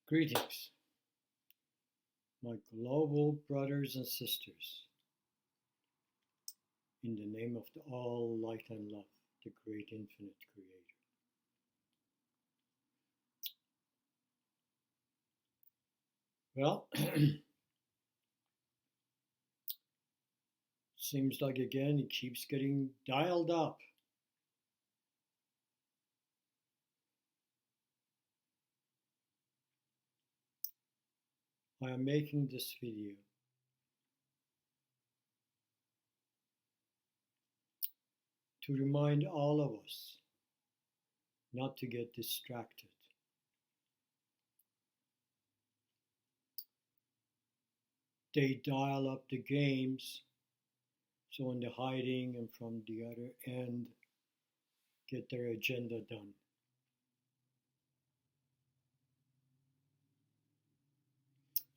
Greetings, my global brothers and sisters, in the name of the all light and love, the great infinite creator. Well, seems like again it keeps getting dialed up. I am making this video to remind all of us not to get distracted. They dial up the games, so in the hiding and from the other end, get their agenda done.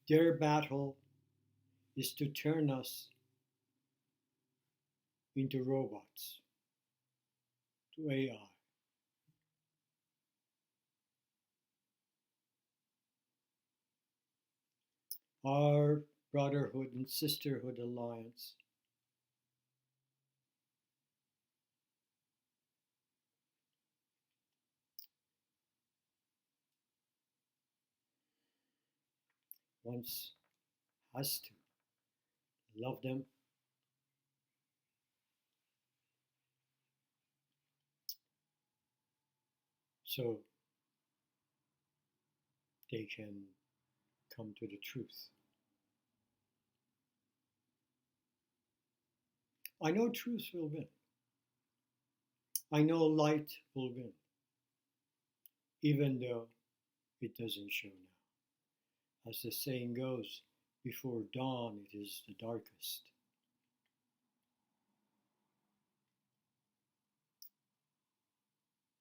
Their battle is to turn us into robots, to AI. Our brotherhood and sisterhood alliance once has to love them, so they can come to the truth. I know truth will win. I know light will win, even though it doesn't show now. As the saying goes, before dawn it is the darkest.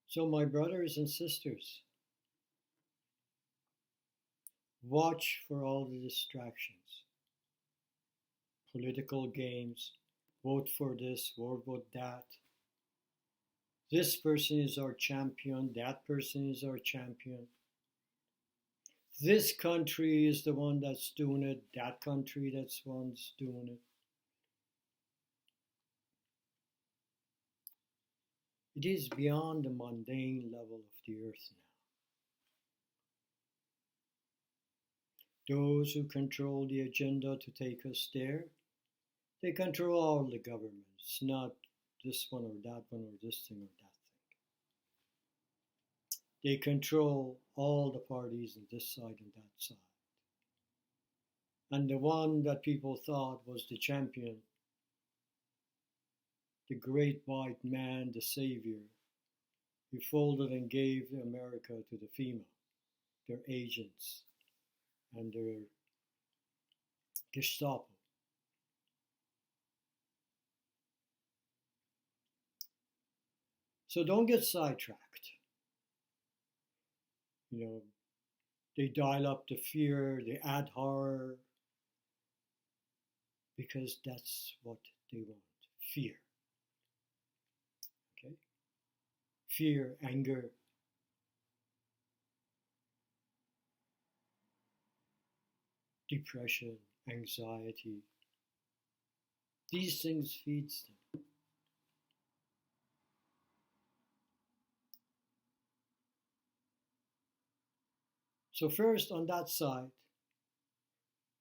So my brothers and sisters, watch for all the distractions. Political games, vote for this, vote that. This person is our champion, that person is our champion. This country is the one that's doing it, that country that's the one that's doing it. It is beyond the mundane level of the earth now. Those who control the agenda to take us there, they control all the governments, not this one or that one or this thing or that thing. They control all the parties on this side and that side. And the one that people thought was the champion, the great white man, the savior, he folded and gave America to the FEMA, their agents, and their Gestapo. So don't get sidetracked. They dial up the fear, they add horror, because that's what they want, fear. Okay? Fear, anger, depression, anxiety. These things feeds them. So first, on that side,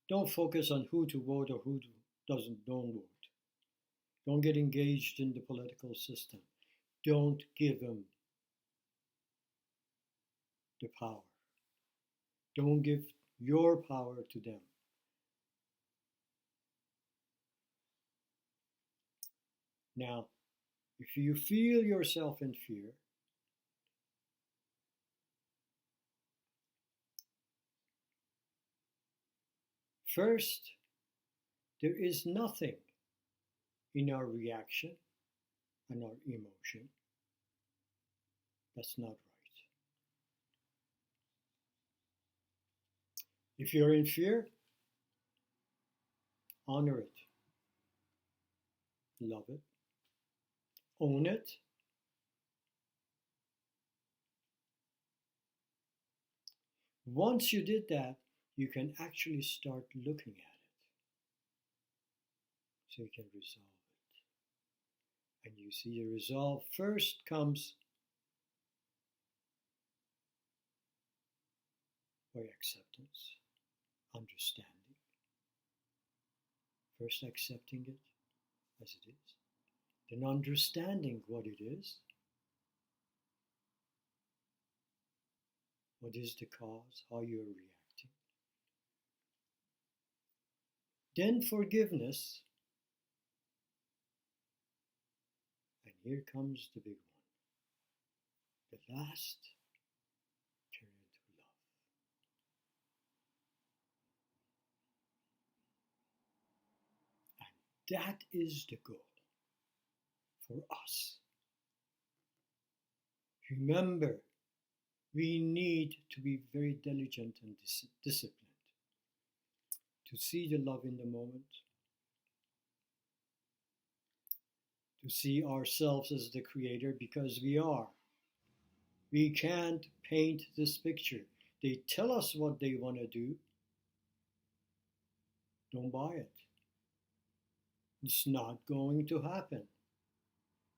don't focus on who to vote or who don't vote. Don't get engaged in the political system. Don't give them the power. Don't give your power to them. Now, if you feel yourself in fear, first, there is nothing in our reaction and our emotion that's not right. If you're in fear, honor it, love it, own it. Once you did that, you can actually start looking at it. So you can resolve it. And you see the resolve first comes by acceptance, understanding. First accepting it as it is, then understanding what it is. What is the cause? How you are reacting. Then forgiveness. And here comes the big one. The last, turn into love. And that is the goal for us. Remember, we need to be very diligent and disciplined to see the love in the moment, to see ourselves as the creator, because we are. We can't paint this picture. They tell us what they want to do. Don't buy it. It's not going to happen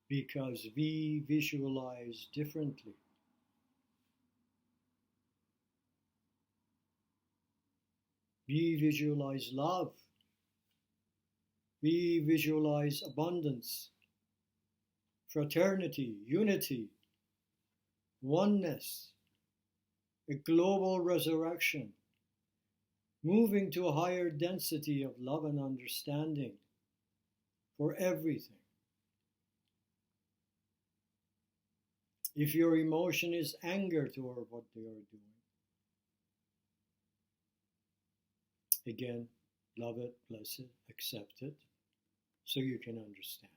because we visualize differently. We visualize love. We visualize abundance, fraternity, unity, oneness, a global resurrection, moving to a higher density of love and understanding for everything. If your emotion is anger toward what they are doing, again, love it, bless it, accept it, so you can understand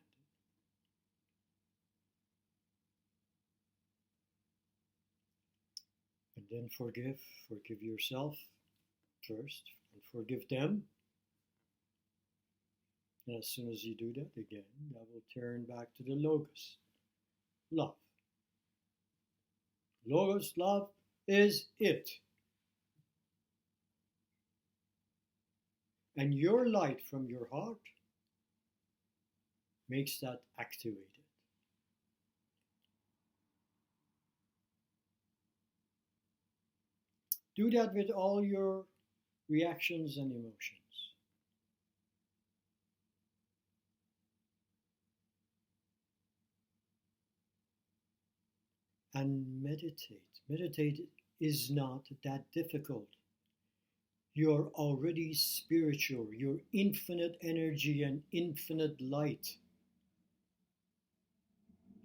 it. And then forgive yourself first, and forgive them. And as soon as you do that, again, that will turn back to the Logos, love. Logos, love is it. And your light from your heart makes that activated. Do that with all your reactions and emotions. And meditate. Meditate is not that difficult. You're already spiritual. You're infinite energy and infinite light.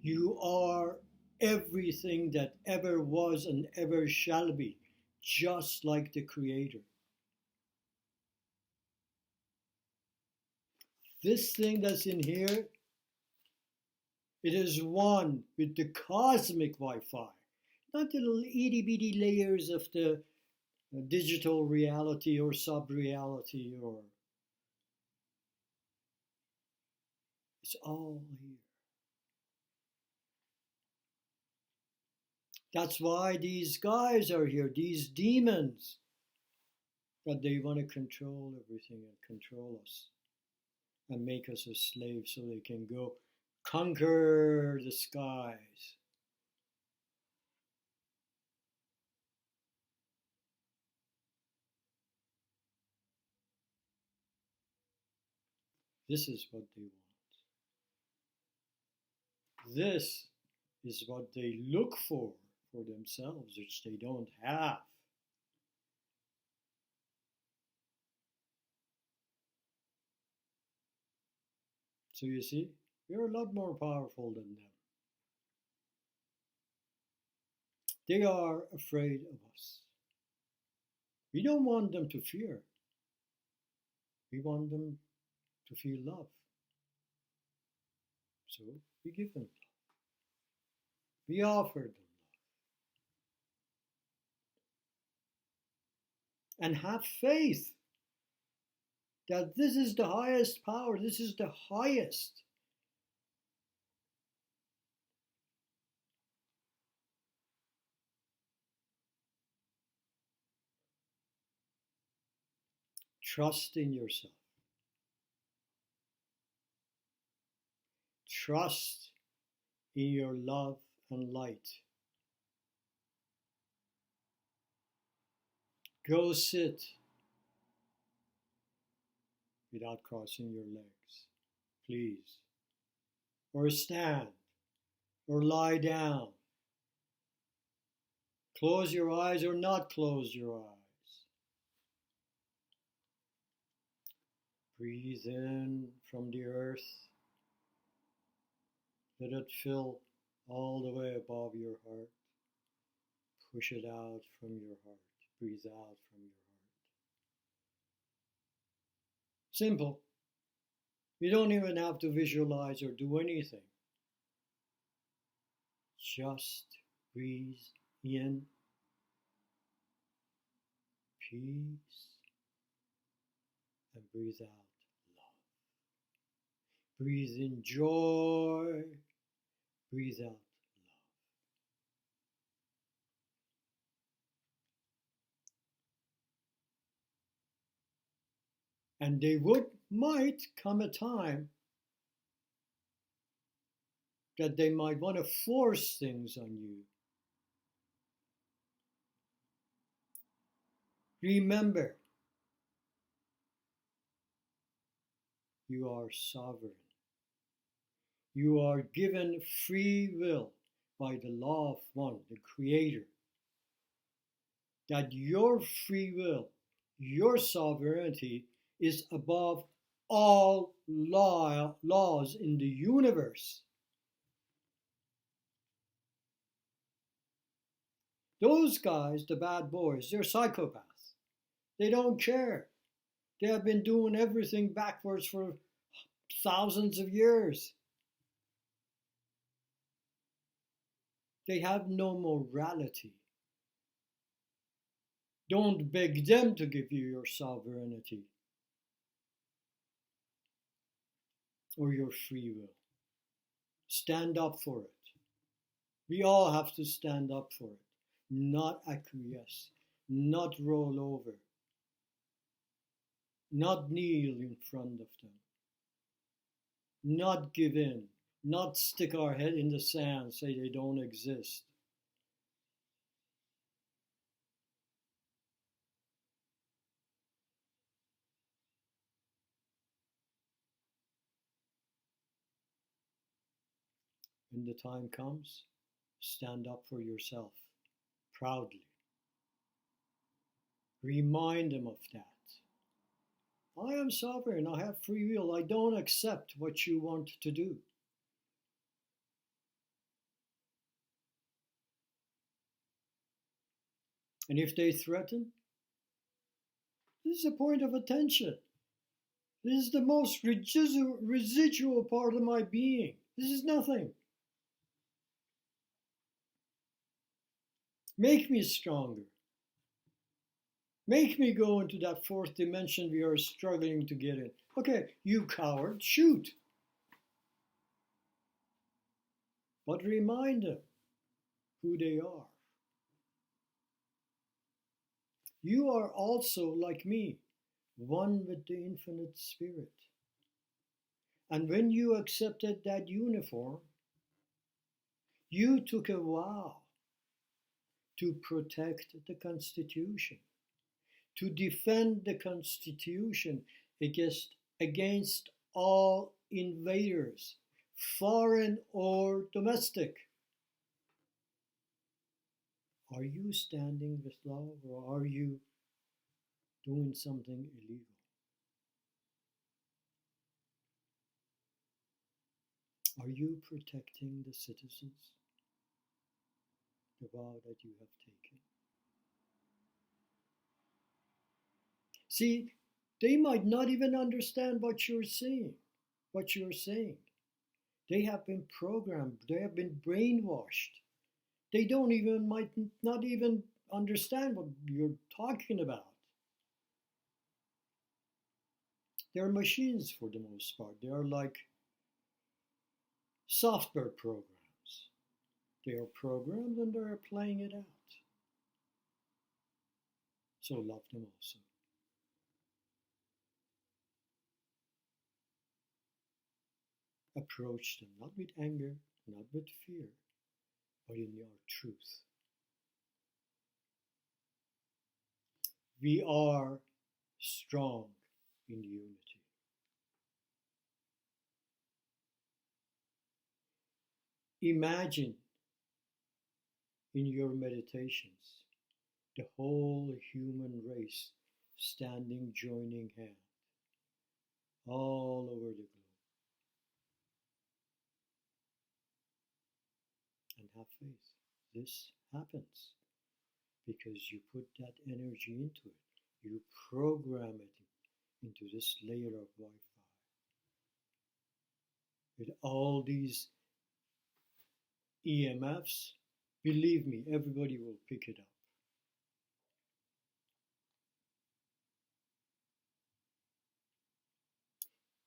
You are everything that ever was and ever shall be, just like the Creator. This thing that's in here, it is one with the cosmic Wi-Fi, not the little itty-bitty layers of the digital reality or sub-reality, or it's all here. That's why these guys are here, these demons, that they want to control everything and control us and make us a slave so they can go conquer the skies. This is what they want. This is what they look for themselves, which they don't have. So you see, we're a lot more powerful than them. They are afraid of us. We don't want them to fear. We want them to feel love. So we give them love. We offer them love. And have faith that this is the highest power, this is the highest. Trust in yourself. Trust in your love and light. Go sit without crossing your legs, please. Or stand, or lie down. Close your eyes or not close your eyes. Breathe in from the earth. Let it fill all the way above your heart. Push it out from your heart. Breathe out from your heart. Simple. You don't even have to visualize or do anything. Just breathe in peace and breathe out love. Breathe in joy, breathe out love. And might come a time that they might want to force things on you. Remember, you are sovereign. You are given free will by the law of one, the Creator. That your free will, your sovereignty is above all laws in the universe. Those guys, the bad boys, they're psychopaths. They don't care. They have been doing everything backwards for thousands of years. They have no morality. Don't beg them to give you your sovereignty or your free will. Stand up for it. We all have to stand up for it, not acquiesce, not roll over, not kneel in front of them, not give in, not stick our head in the sand, say they don't exist. When the time comes, stand up for yourself proudly. Remind them of that. I am sovereign. I have free will. I don't accept what you want to do. And if they threaten, this is a point of attention. This is the most residual part of my being. This is nothing. Make me stronger. Make me go into that fourth dimension we are struggling to get in. Okay, you coward, shoot. But remind them who they are. You are also, like me, one with the infinite spirit. And when you accepted that uniform, you took a vow to protect the Constitution, to defend the Constitution against all invaders, foreign or domestic. Are you standing with love, or are you doing something illegal? Are you protecting the citizens? The vow that you have taken. See, they might not even understand what you're saying. They have been programmed, they have been brainwashed. They might not even understand what you're talking about. They're machines for the most part. They are like software programs. They are programmed and they're playing it out. So love them also. approach them, not with anger, not with fear, but in your truth. We are strong in unity. Imagine in your meditations the whole human race standing, joining hands all over the globe. And have faith. This happens because you put that energy into it. You program it into this layer of Wi-Fi. With all these EMFs, believe me, everybody will pick it up.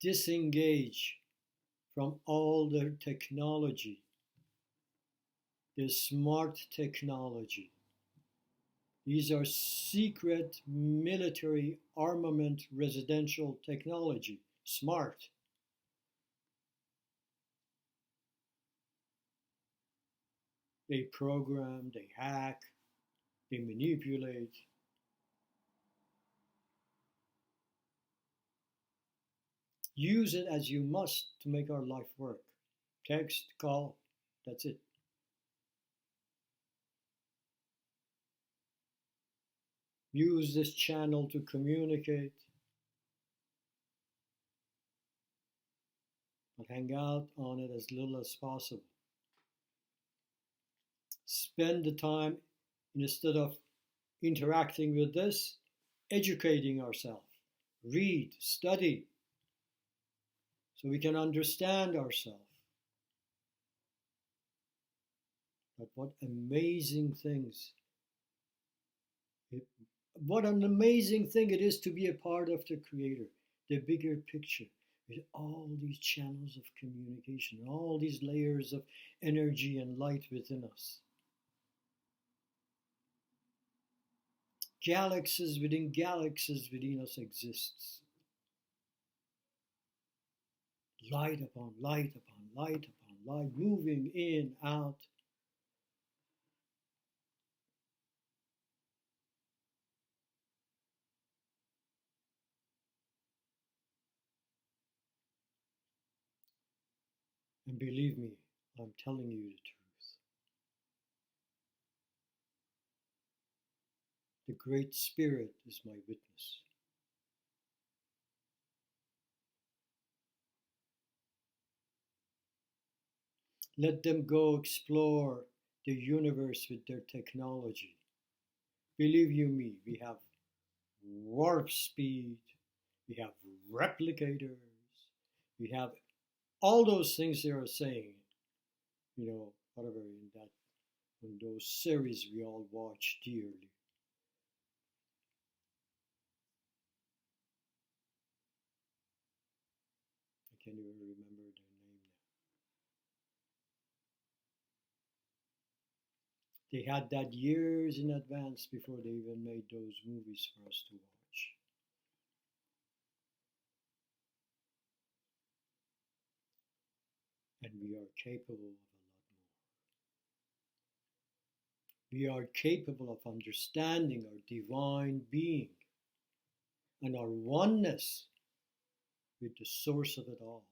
Disengage from all the technology, the smart technology. These are secret military armament residential technology, smart. They program, they hack, they manipulate. Use it as you must to make our life work. Text, call, that's it. Use this channel to communicate. But hang out on it as little as possible. Spend the time, instead of interacting with this, educating ourselves. Read, study, so we can understand ourselves. But what amazing things, what an amazing thing it is to be a part of the Creator, the bigger picture, with all these channels of communication, all these layers of energy and light within us. Galaxies within us exists. Light upon light upon light upon light, moving in, out. And believe me, I'm telling you the truth. The Great Spirit is my witness. Let them go explore the universe with their technology. Believe you me, we have warp speed, we have replicators, we have all those things they are saying, whatever in those series we all watch dearly. I can't even remember their name now. They had that years in advance before they even made those movies for us to watch. And we are capable of a lot more. We are capable of understanding our divine being and our oneness with the source of it all.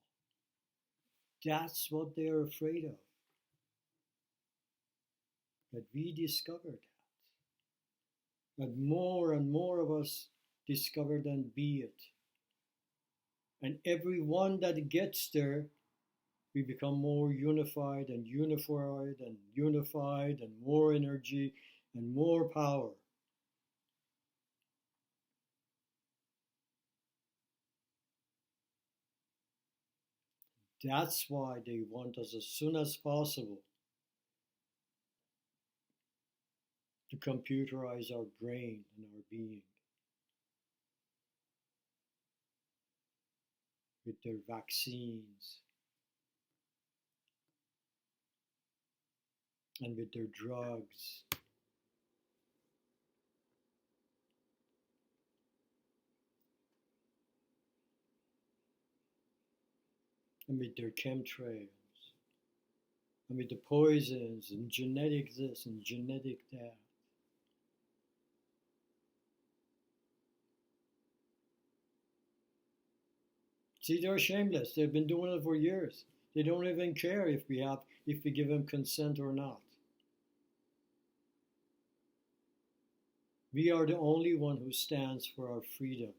That's what they are afraid of. That we discovered that more and more of us discovered and be it. And every one that gets there, we become more unified and unified and unified and more energy and more power. That's why they want us as soon as possible to computerize our brain and our being with their vaccines and with their drugs. amid their chemtrails, amid the poisons and genetic this and genetic that. See, they're shameless. They've been doing it for years. They don't even care if we give them consent or not. We are the only one who stands for our freedom.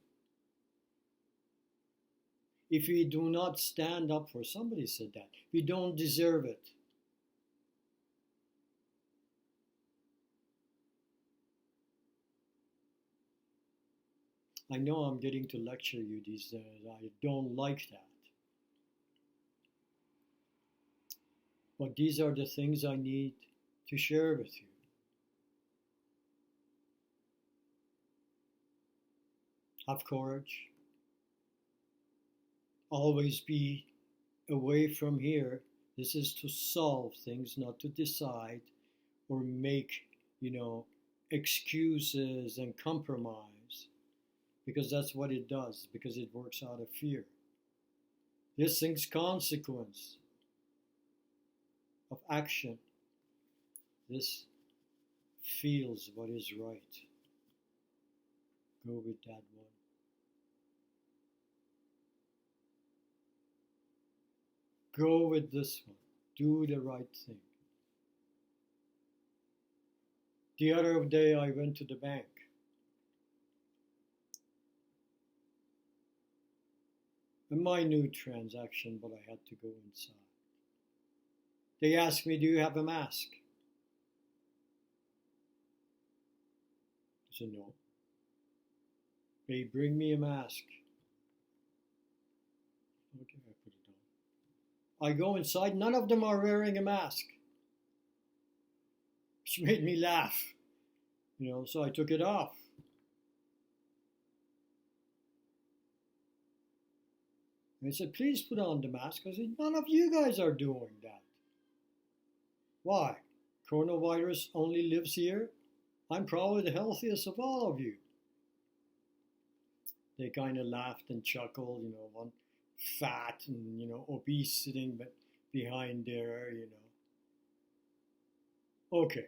If we do not stand up for, somebody said that, we don't deserve it. I know I'm getting to lecture you these days. I don't like that. But these are the things I need to share with you. Have courage. Always be away from here. This is to solve things, not to decide or make, excuses and compromise. Because that's what it does, because it works out of fear. This thing's consequence of action. This feels what is right. Go with that one. Go with this one. Do the right thing. The other day I went to the bank. A minute transaction, but I had to go inside. They asked me, do you have a mask? I said, no. They bring me a mask. Okay, I put it on. I go inside, none of them are wearing a mask. Which made me laugh. So I took it off. And I said, please put on the mask. I said, none of you guys are doing that. Why? Coronavirus only lives here? I'm probably the healthiest of all of you. They kind of laughed and chuckled, one fat and, obese sitting behind there, Okay.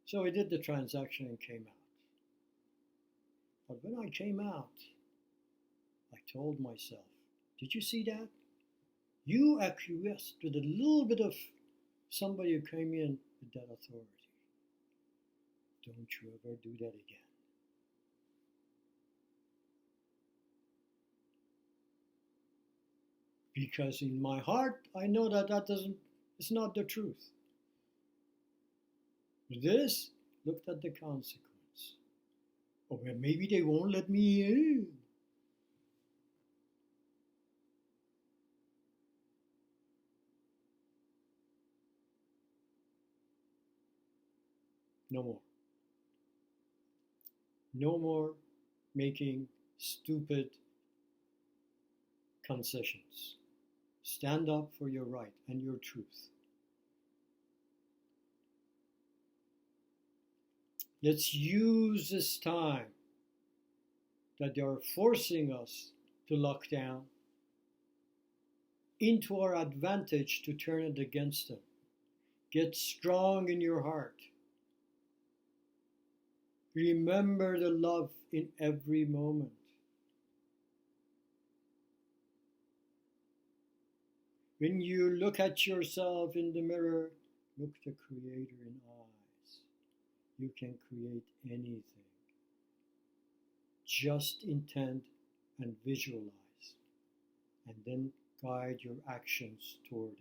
So I did the transaction and came out. But when I came out, I told myself, did you see that? You acquiesced with a little bit of somebody who came in with that authority. Don't you ever do that again. Because in my heart, I know it's not the truth. This, looked at the consequence. Oh, well, maybe they won't let me in. No more. No more making stupid concessions. Stand up for your right and your truth. Let's use this time that they are forcing us to lock down into our advantage to turn it against them. Get strong in your heart. Remember the love in every moment. When you look at yourself in the mirror, look the Creator in eyes. You can create anything. Just intend and visualize, and then guide your actions toward it.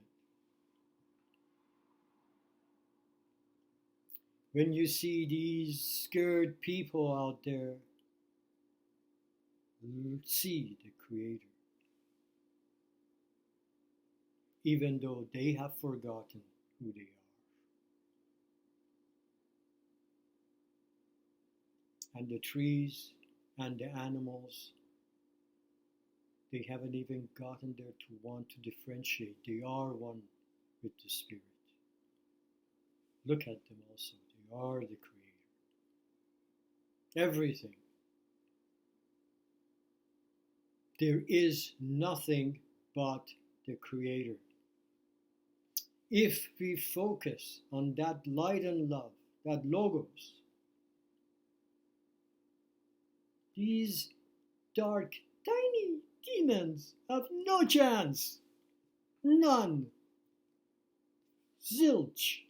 When you see these scared people out there, see the Creator. Even though they have forgotten who they are. And the trees and the animals, they haven't even gotten there to want to differentiate. They are one with the Spirit. Look at them also. They are the Creator. Everything. There is nothing but the Creator. If we focus on that light and love, that logos, these dark, tiny demons have no chance. None. Zilch.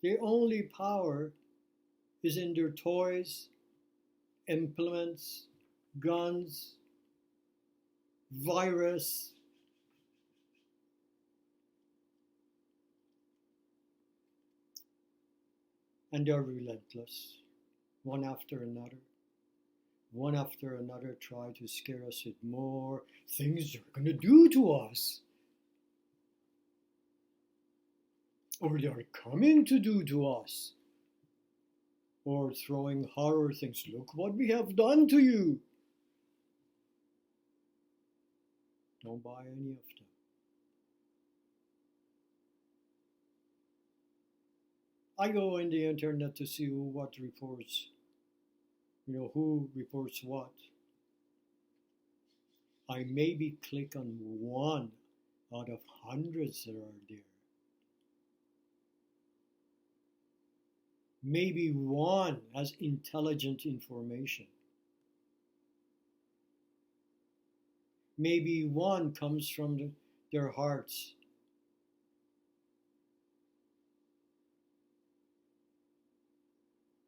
Their only power is in their toys, implements, guns, virus. And they're relentless, one after another. One after another try to scare us with more things they're going to do to us. Or they're coming to do to us. Or throwing horror things. Look what we have done to you. Don't buy any of them. I go in the internet to see what reports, who reports what. I maybe click on one out of hundreds that are there. Maybe one has intelligent information. Maybe one comes from their hearts.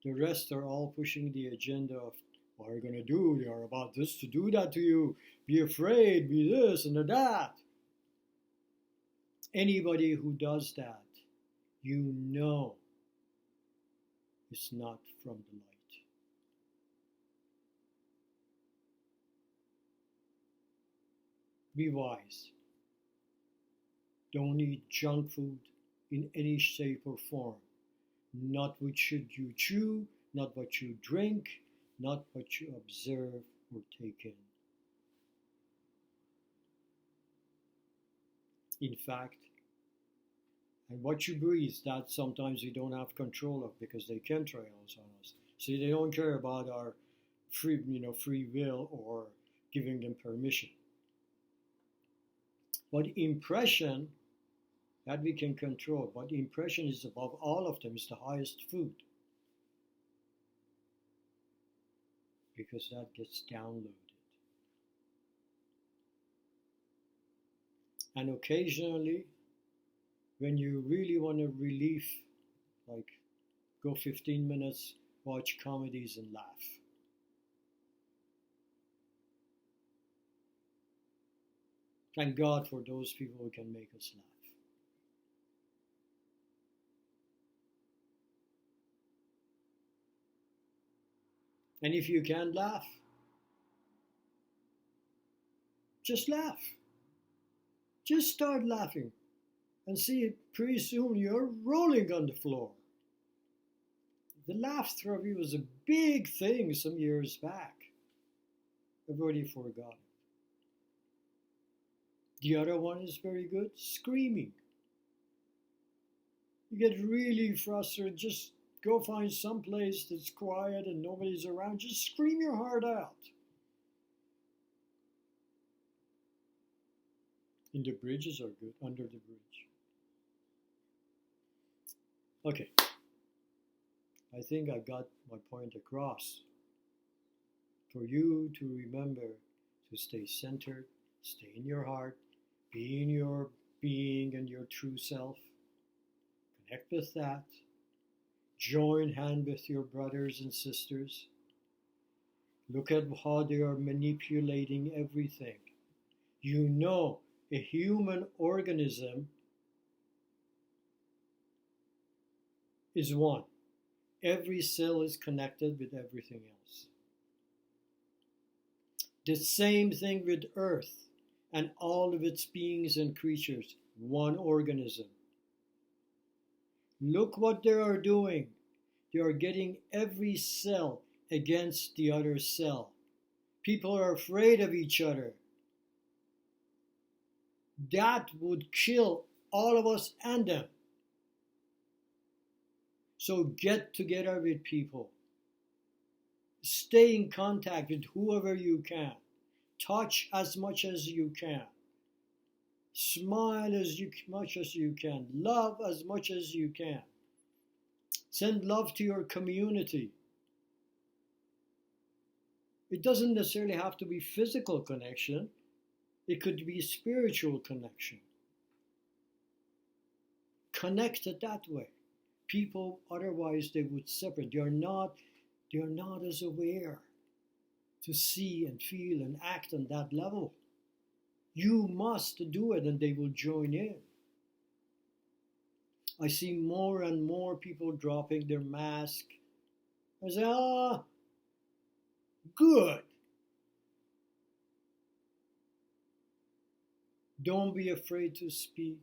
The rest are all pushing the agenda of what are you going to do? They are about this to do that to you. Be afraid, be this and that. Anybody who does that, you know it's not from the light. Be wise. Don't eat junk food in any shape or form. Not what should you chew, not what you drink, not what you observe or take in. In fact, and what you breathe, that sometimes we don't have control of because they chemtrails on us. See, they don't care about our free will or giving them permission. But impression, that we can control, but impression is above all of them, is the highest food. Because that gets downloaded. And occasionally, when you really want a relief, like go 15 minutes, watch comedies and laugh. Thank God for those people who can make us laugh. And if you can't laugh, just laugh. Just start laughing and see pretty soon you're rolling on the floor. The laugh therapy was a big thing some years back. Everybody forgot it. The other one is very good, screaming. You get really frustrated, just go find some place that's quiet and nobody's around. Just scream your heart out. And the bridges are good, under the bridge. Okay. I think I got my point across. For you to remember to stay centered, stay in your heart, be in your being and your true self. Connect with that. Join hand with your brothers and sisters. Look at how they are manipulating everything. You know, a human organism is one. Every cell is connected with everything else. The same thing with Earth and all of its beings and creatures, one organism. Look what they are doing. They are getting every cell against the other cell. People are afraid of each other. That would kill all of us and them. So get together with people. Stay in contact with whoever you can. Touch as much as you can. Smile as much as you can. Love as much as you can. Send love to your community. It doesn't necessarily have to be physical connection. It could be spiritual connection. Connect it that way. People, otherwise they would separate. They are not as aware to see and feel and act on that level. You must do it and they will join in. I see more and more people dropping their mask. I say, good. Don't be afraid to speak.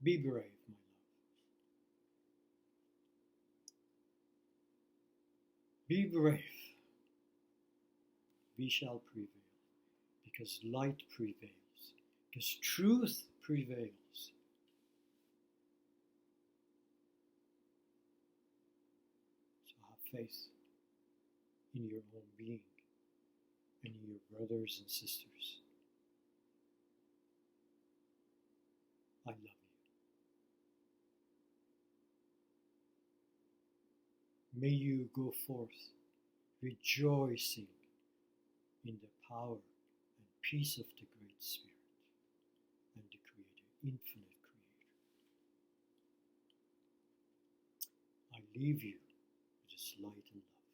Be brave, my love. Be brave. We shall prevail, because light prevails, because truth prevails. So have faith in your own being and in your brothers and sisters. I love you. May you go forth rejoicing in the power and peace of the Great Spirit and the Creator, infinite Creator. I leave you with this light and love.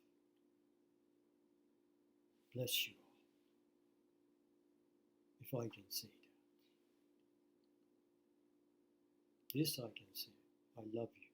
Bless you all, if I can say that. This I can say, I love you.